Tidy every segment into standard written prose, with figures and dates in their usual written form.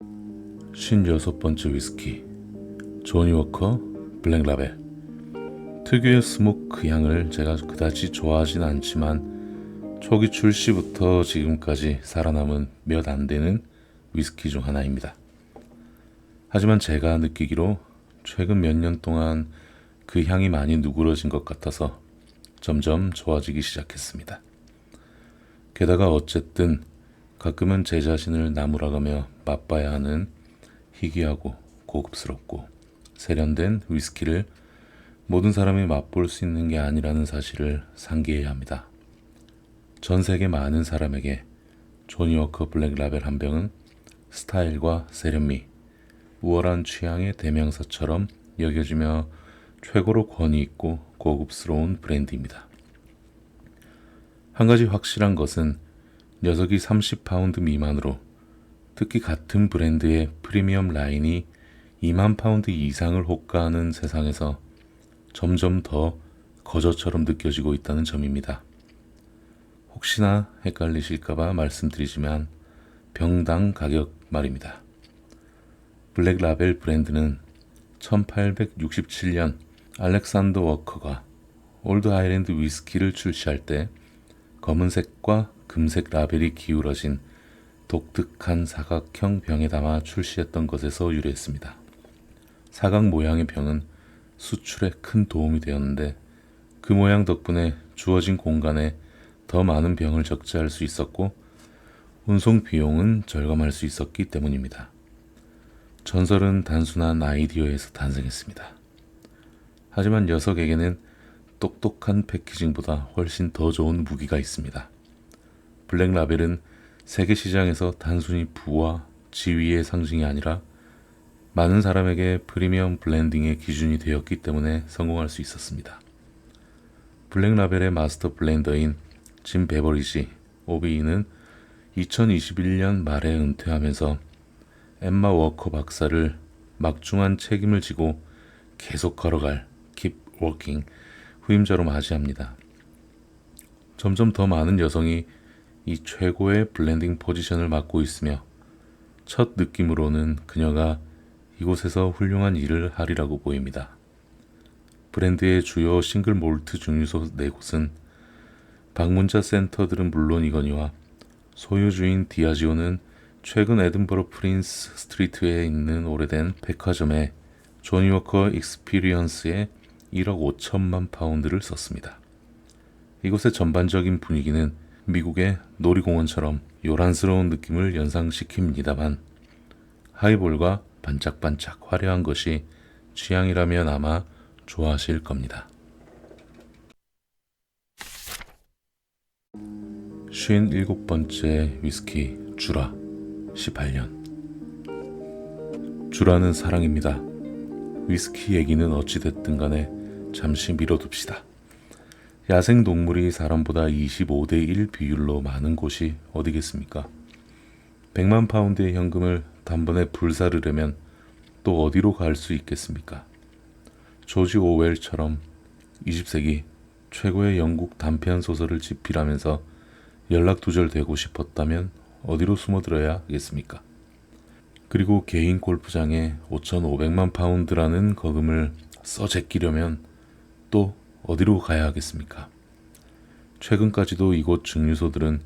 56번째 위스키 조니 워커 블랙 라벨. 특유의 스모크 향을 제가 그다지 좋아하진 않지만 초기 출시부터 지금까지 살아남은 몇 안 되는 위스키 중 하나입니다. 하지만 제가 느끼기로 최근 몇 년 동안 그 향이 많이 누그러진 것 같아서 점점 좋아지기 시작했습니다. 게다가 어쨌든 가끔은 제 자신을 나무라가며 맛봐야 하는 희귀하고 고급스럽고 세련된 위스키를 모든 사람이 맛볼 수 있는 게 아니라는 사실을 상기해야 합니다. 전 세계 많은 사람에게 조니 워커 블랙 라벨 한 병은 스타일과 세련미, 우월한 취향의 대명사처럼 여겨지며 최고로 권위 있고 고급스러운 브랜드입니다. 한 가지 확실한 것은 녀석이 30파운드 미만으로 특히 같은 브랜드의 프리미엄 라인이 2만 파운드 이상을 호가하는 세상에서 점점 더 거저처럼 느껴지고 있다는 점입니다. 혹시나 헷갈리실까봐 말씀드리지만 병당 가격 말입니다. 블랙 라벨 브랜드는 1867년 알렉산더 워커가 올드 하이랜드 위스키를 출시할 때 검은색과 금색 라벨이 기울어진 독특한 사각형 병에 담아 출시했던 것에서 유래했습니다. 사각 모양의 병은 수출에 큰 도움이 되었는데 그 모양 덕분에 주어진 공간에 더 많은 병을 적재할 수 있었고 운송 비용은 절감할 수 있었기 때문입니다. 전설은 단순한 아이디어에서 탄생했습니다. 하지만 녀석에게는 똑똑한 패키징보다 훨씬 더 좋은 무기가 있습니다. 블랙 라벨은 세계 시장에서 단순히 부와 지위의 상징이 아니라 많은 사람에게 프리미엄 블렌딩의 기준이 되었기 때문에 성공할 수 있었습니다. 블랙 라벨의 마스터 블렌더인 짐 베버리지 OBE는 2021년 말에 은퇴하면서 엠마 워커 박사를 막중한 책임을 지고 계속 걸어갈 Keep Working 후임자로 맞이합니다. 점점 더 많은 여성이 이 최고의 블렌딩 포지션을 맡고 있으며 첫 느낌으로는 그녀가 이곳에서 훌륭한 일을 하리라고 보입니다. 브랜드의 주요 싱글 몰트 증류소 4곳은 방문자 센터들은 물론이거니와 소유주인 디아지오는 최근 에든버러 프린스 스트리트에 있는 오래된 백화점에 조니 워커 익스피리언스에 1억 5천만 파운드를 썼습니다. 이곳의 전반적인 분위기는 미국의 놀이공원처럼 요란스러운 느낌을 연상시킵니다만 하이볼과 반짝반짝 화려한 것이 취향이라면 아마 좋아하실 겁니다. 57번째 위스키 주라 18년. 주라는 사랑입니다. 위스키 얘기는 어찌됐든 간에 잠시 미뤄둡시다. 야생동물이 사람보다 25대 1 비율로 많은 곳이 어디겠습니까? 100만 파운드의 현금을 단번에 불사르려면 또 어디로 갈 수 있겠습니까? 조지 오웰처럼 20세기 최고의 영국 단편 소설을 집필하면서 연락두절되고 싶었다면 어디로 숨어들어야 하겠습니까? 그리고 개인 골프장에 5,500만 파운드라는 거금을 써제끼려면 또 어디로 가야 하겠습니까? 최근까지도 이곳 증류소들은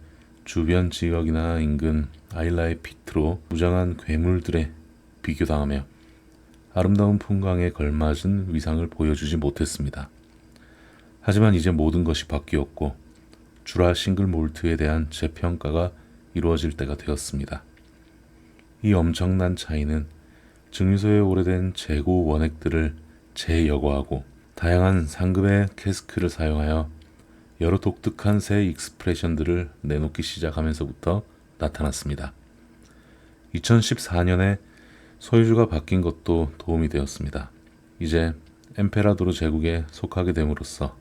주변 지역이나 인근 아일라의 피트로 무장한 괴물들에 비교당하며 아름다운 풍광에 걸맞은 위상을 보여주지 못했습니다. 하지만 이제 모든 것이 바뀌었고 주라 싱글 몰트에 대한 재평가가 이루어질 때가 되었습니다. 이 엄청난 차이는 증류소의 오래된 재고 원액들을 재여과하고 다양한 상급의 캐스크를 사용하여 여러 독특한 새 익스프레션들을 내놓기 시작하면서부터 나타났습니다. 2014년에 소유주가 바뀐 것도 도움이 되었습니다. 이제 엠페라도르 제국에 속하게 됨으로써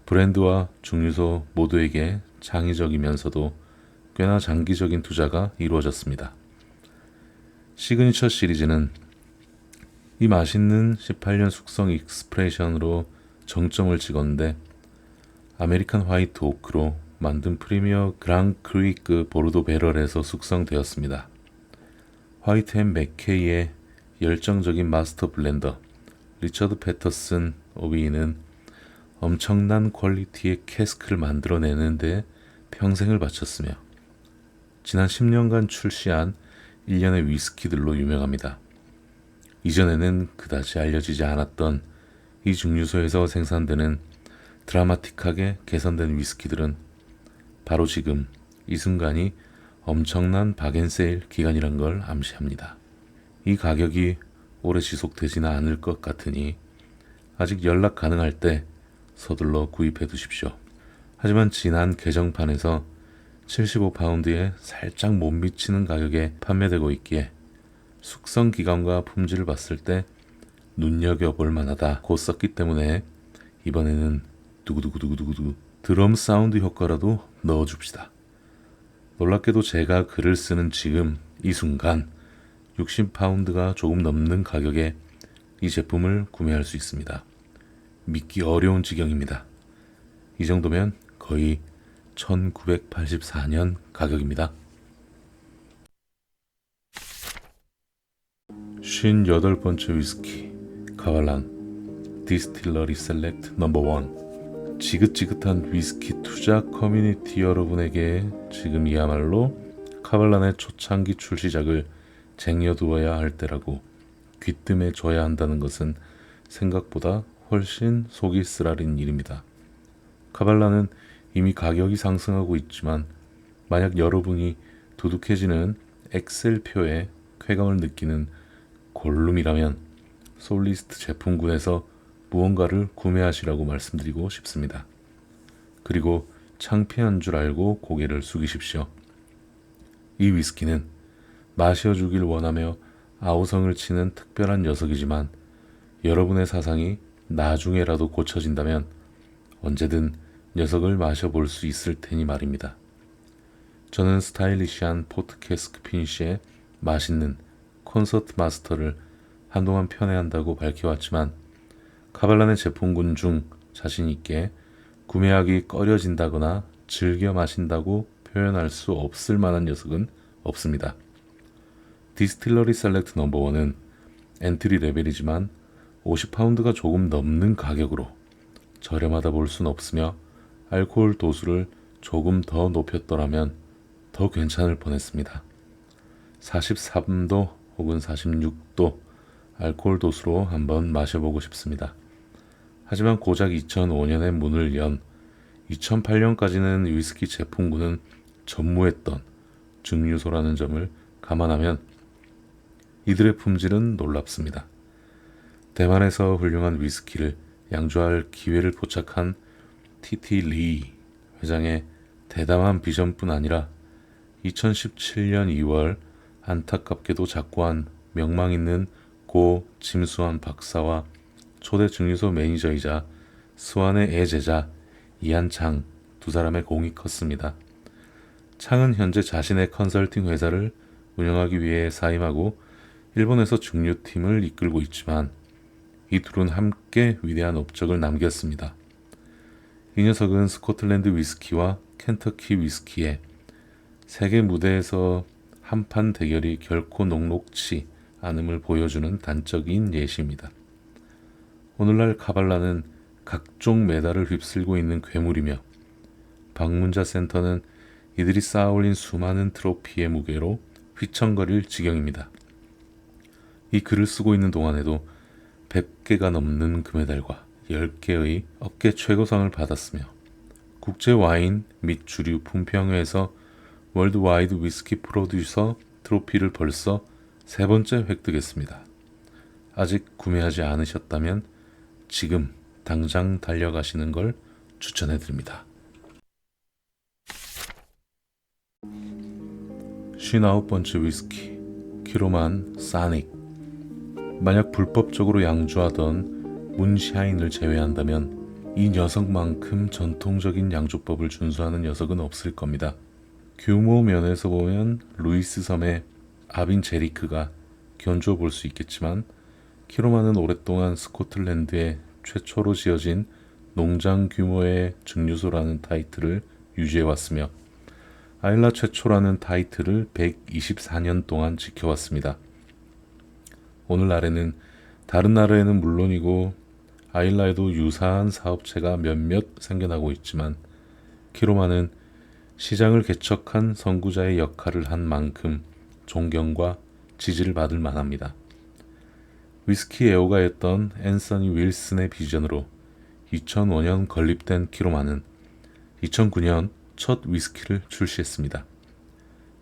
브랜드와 증류소 모두에게 창의적이면서도 꽤나 장기적인 투자가 이루어졌습니다. 시그니처 시리즈는 이 맛있는 18년 숙성 익스프레션으로 정점을 찍었는데 아메리칸 화이트 오크로 만든 프리미어 그랑 크리크 보르도 배럴에서 숙성되었습니다. 화이트 앤 맥케이의 열정적인 마스터 블렌더 리처드 패터슨 오비는 엄청난 퀄리티의 캐스크를 만들어내는데 평생을 바쳤으며 지난 10년간 출시한 일련의 위스키들로 유명합니다. 이전에는 그다지 알려지지 않았던 이 증류소에서 생산되는 드라마틱하게 개선된 위스키들은 바로 지금 이 순간이 엄청난 박앤세일 기간이란 걸 암시합니다. 이 가격이 오래 지속되지는 않을 것 같으니 아직 연락 가능할 때 서둘러 구입해 두십시오. 하지만 지난 개정판에서 75파운드에 살짝 못 미치는 가격에 판매되고 있기에 숙성 기간과 품질을 봤을 때 눈여겨볼 만하다고 썼기 때문에 이번에는 두구두구두구두구 드럼 사운드 효과라도 넣어줍시다. 놀랍게도 제가 글을 쓰는 지금 이 순간 60파운드가 조금 넘는 가격에 이 제품을 구매할 수 있습니다. 믿기 어려운 지경입니다. 이 정도면 거의 1984년 가격입니다. 58번째 위스키 카발란 디스틸러리 셀렉트 넘버 1. 지긋지긋한 위스키 투자 커뮤니티 여러분에게 지금이야말로 카발란의 초창기 출시작을 쟁여두어야 할 때라고 귀뜸해 줘야 한다는 것은 생각보다 훨씬 속이 쓰라린 일입니다. 카발란은 이미 가격이 상승하고 있지만 만약 여러분이 두둑해지는 엑셀표에 쾌감을 느끼는 골룸이라면 솔리스트 제품군에서 무언가를 구매하시라고 말씀드리고 싶습니다. 그리고 창피한 줄 알고 고개를 숙이십시오. 이 위스키는 마셔주길 원하며 아우성을 치는 특별한 녀석이지만 여러분의 사상이 나중에라도 고쳐진다면 언제든 녀석을 마셔볼 수 있을 테니 말입니다. 저는 스타일리시한 포트 캐스크 피니쉬의 맛있는 콘서트 마스터를 한동안 편애한다고 밝혀왔지만 카발란의 제품군 중 자신 있게 구매하기 꺼려진다거나 즐겨 마신다고 표현할 수 없을 만한 녀석은 없습니다. 디스틸러리 셀렉트 넘버 1은 엔트리 레벨이지만 50파운드가 조금 넘는 가격으로 저렴하다 볼 순 없으며 알코올 도수를 조금 더 높였더라면 더 괜찮을 뻔했습니다. 43도 혹은 46도 알코올 도수로 한번 마셔보고 싶습니다. 하지만 고작 2005년에 문을 연 2008년까지는 위스키 제품군은 전무했던 증류소라는 점을 감안하면 이들의 품질은 놀랍습니다. 대만에서 훌륭한 위스키를 양조할 기회를 포착한 TT 리 회장의 대담한 비전뿐 아니라 2017년 2월 안타깝게도 작고한 명망 있는 고 짐수환 박사와 초대 증류소 매니저이자 수환의 애제자 이한창 두 사람의 공이 컸습니다. 창은 현재 자신의 컨설팅 회사를 운영하기 위해 사임하고 일본에서 증류팀을 이끌고 있지만 이 둘은 함께 위대한 업적을 남겼습니다. 이 녀석은 스코틀랜드 위스키와 켄터키 위스키의 세계 무대에서 한판 대결이 결코 녹록치 않음을 보여주는 단적인 예시입니다. 오늘날 카발란은 각종 메달을 휩쓸고 있는 괴물이며 방문자 센터는 이들이 쌓아올린 수많은 트로피의 무게로 휘청거릴 지경입니다. 이 글을 쓰고 있는 동안에도 100개가 넘는 금메달과 10개의 업계 최고상을 받았으며 국제 와인 및 주류 품평회에서 월드와이드 위스키 프로듀서 트로피를 벌써 3번째 획득했습니다. 아직 구매하지 않으셨다면 지금 당장 달려가시는 걸 추천해드립니다. 59번째 위스키 키로만 사닉. 만약 불법적으로 양조하던 문샤인을 제외한다면 이 녀석만큼 전통적인 양조법을 준수하는 녀석은 없을 겁니다. 규모 면에서 보면 루이스 섬의 아빈 제리크가 견주어 볼 수 있겠지만 키로만은 오랫동안 스코틀랜드에 최초로 지어진 농장 규모의 증류소라는 타이틀을 유지해왔으며 아일라 최초라는 타이틀을 124년 동안 지켜왔습니다. 오늘날에는 다른 나라에는 물론이고 아일라에도 유사한 사업체가 몇몇 생겨나고 있지만 키로마는 시장을 개척한 선구자의 역할을 한 만큼 존경과 지지를 받을 만합니다. 위스키 애호가였던 앤서니 윌슨의 비전으로 2005년 건립된 키로마는 2009년 첫 위스키를 출시했습니다.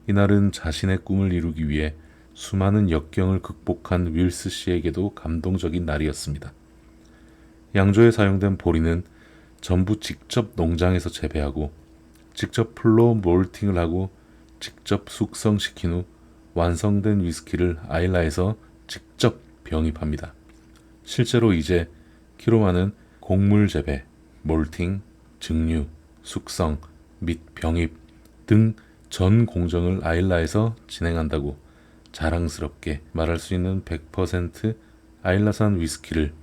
이날은 자신의 꿈을 이루기 위해 수많은 역경을 극복한 윌스 씨에게도 감동적인 날이었습니다. 양조에 사용된 보리는 전부 직접 농장에서 재배하고 직접 풀로 몰팅을 하고 직접 숙성시킨 후 완성된 위스키를 아일라에서 직접 병입합니다. 실제로 이제 키로마는 곡물 재배, 몰팅, 증류, 숙성 및 병입 등 전 공정을 아일라에서 진행한다고 자랑스럽게 말할 수 있는 100% 아일라산 위스키를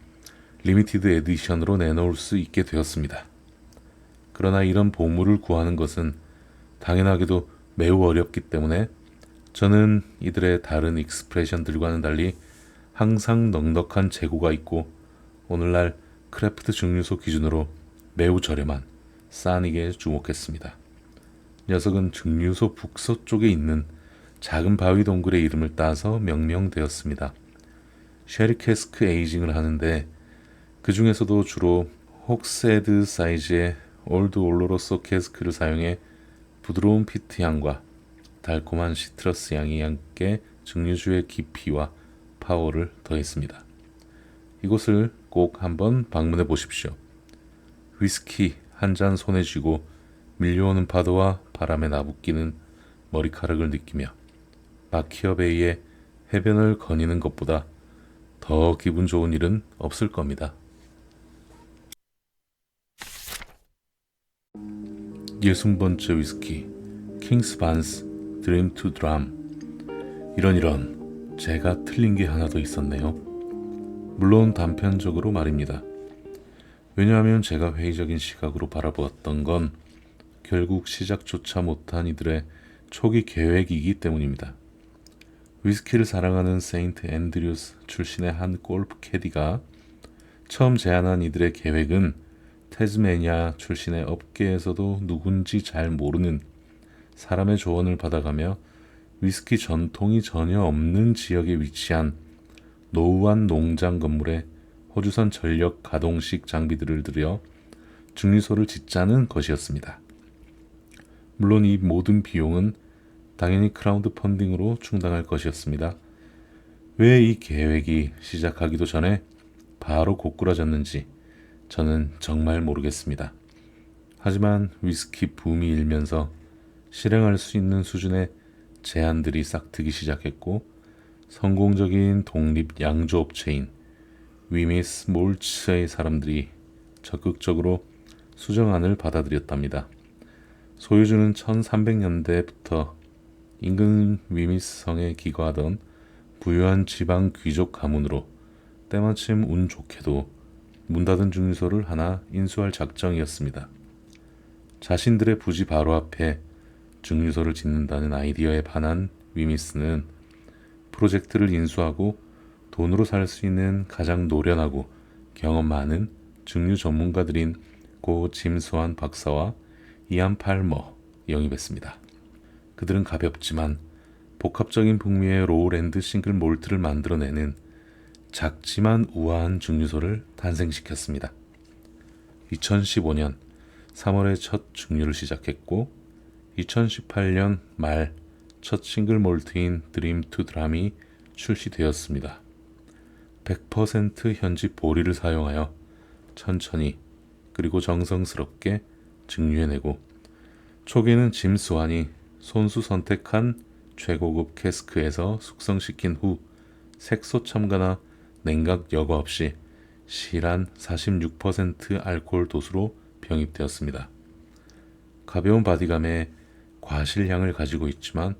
리미티드 에디션으로 내놓을 수 있게 되었습니다. 그러나 이런 보물을 구하는 것은 당연하게도 매우 어렵기 때문에 저는 이들의 다른 익스프레션들과는 달리 항상 넉넉한 재고가 있고 오늘날 크래프트 증류소 기준으로 매우 저렴한 사닉에 주목했습니다. 녀석은 증류소 북서쪽에 있는 작은 바위 동굴의 이름을 따서 명명되었습니다. 쉐리 캐스크 에이징을 하는데 그 중에서도 주로 혹세드 사이즈의 올드 올로로소 캐스크를 사용해 부드러운 피트 향과 달콤한 시트러스 향이 함께 증류주의 깊이와 파워를 더했습니다. 이곳을 꼭 한번 방문해 보십시오. 위스키 한 잔 손에 쥐고 밀려오는 파도와 바람에 나부끼는 머리카락을 느끼며 바키어베이의 해변을 거니는 것보다 더 기분 좋은 일은 없을 겁니다. 60번째 위스키 킹스 반스 드림 투 드람. 이런 제가 틀린 게 하나 더 있었네요. 물론 단편적으로 말입니다. 왜냐하면 제가 회의적인 시각으로 바라보았던 건 결국 시작조차 못한 이들의 초기 계획이기 때문입니다. 위스키를 사랑하는 세인트 앤드류스 출신의 한 골프 캐디가 처음 제안한 이들의 계획은 태즈메니아 출신의 업계에서도 누군지 잘 모르는 사람의 조언을 받아가며 위스키 전통이 전혀 없는 지역에 위치한 노후한 농장 건물에 호주산 전력 가동식 장비들을 들여 증류소를 짓자는 것이었습니다. 물론 이 모든 비용은 당연히 크라우드 펀딩으로 충당할 것이었습니다. 왜 이 계획이 시작하기도 전에 바로 고꾸라졌는지 저는 정말 모르겠습니다. 하지만 위스키 붐이 일면서 실행할 수 있는 수준의 제안들이 싹트기 시작했고 성공적인 독립 양조업체인 위미스 몰츠의 사람들이 적극적으로 수정안을 받아들였답니다. 소유주는 1300년대부터 인근 위미스 성에 기거하던 부유한 지방 귀족 가문으로 때마침 운 좋게도 문 닫은 증류소를 하나 인수할 작정이었습니다. 자신들의 부지 바로 앞에 증류소를 짓는다는 아이디어에 반한 위미스는 프로젝트를 인수하고 돈으로 살 수 있는 가장 노련하고 경험 많은 증류 전문가들인 고 짐스완 박사와 이안 팔머 영입했습니다. 그들은 가볍지만 복합적인 풍미의 로우랜드 싱글 몰트를 만들어내는 작지만 우아한 증류소를 탄생시켰습니다. 2015년 3월에 첫 증류를 시작했고 2018년 말 첫 싱글 몰트인 드림 투 드람이 출시되었습니다. 100% 현지 보리를 사용하여 천천히 그리고 정성스럽게 증류해내고 초기에는 짐스완이 손수 선택한 최고급 캐스크에서 숙성시킨 후 색소 첨가나 냉각 여과 없이 실한 46% 알코올 도수로 병입되었습니다. 가벼운 바디감에 과실향을 가지고 있지만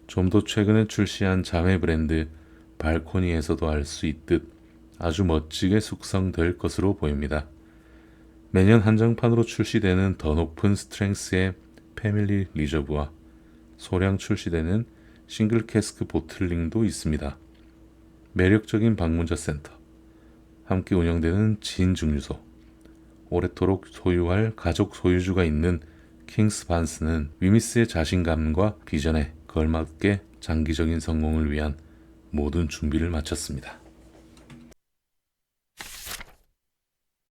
좀 더 최근에 출시한 자매 브랜드 발코니에서도 알 수 있듯 아주 멋지게 숙성될 것으로 보입니다. 매년 한정판으로 출시되는 더 높은 스트렝스의 패밀리 리저브와 소량 출시되는 싱글 캐스크 보틀링도 있습니다. 매력적인 방문자 센터, 함께 운영되는 지인 증류소, 오래도록 소유할 가족 소유주가 있는 킹스 반스는 위미스의 자신감과 비전에 걸맞게 장기적인 성공을 위한 모든 준비를 마쳤습니다.